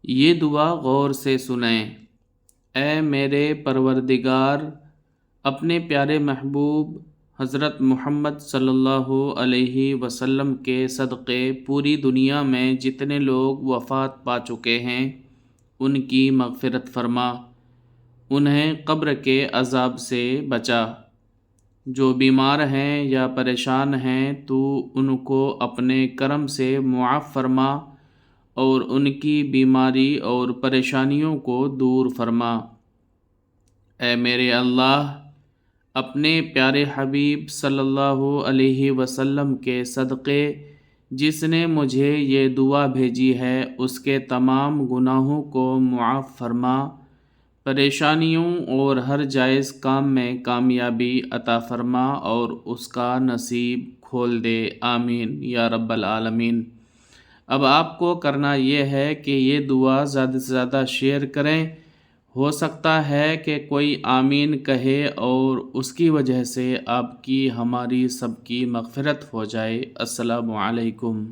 یہ دعا غور سے سنیں۔ اے میرے پروردگار، اپنے پیارے محبوب حضرت محمد صلی اللہ علیہ وسلم کے صدقے پوری دنیا میں جتنے لوگ وفات پا چکے ہیں ان کی مغفرت فرما، انہیں قبر کے عذاب سے بچا۔ جو بیمار ہیں یا پریشان ہیں تو ان کو اپنے کرم سے معاف فرما اور ان کی بیماری اور پریشانیوں کو دور فرما۔ اے میرے اللہ، اپنے پیارے حبیب صلی اللہ علیہ وسلم کے صدقے جس نے مجھے یہ دعا بھیجی ہے اس کے تمام گناہوں کو معاف فرما، پریشانیوں اور ہر جائز کام میں کامیابی عطا فرما اور اس کا نصیب کھول دے، آمین یا رب العالمین۔ اب آپ کو کرنا یہ ہے کہ یہ دعا زیادہ سے زیادہ شیئر کریں، ہو سکتا ہے کہ کوئی آمین کہے اور اس کی وجہ سے آپ کی ہماری سب کی مغفرت ہو جائے۔ السلام علیکم۔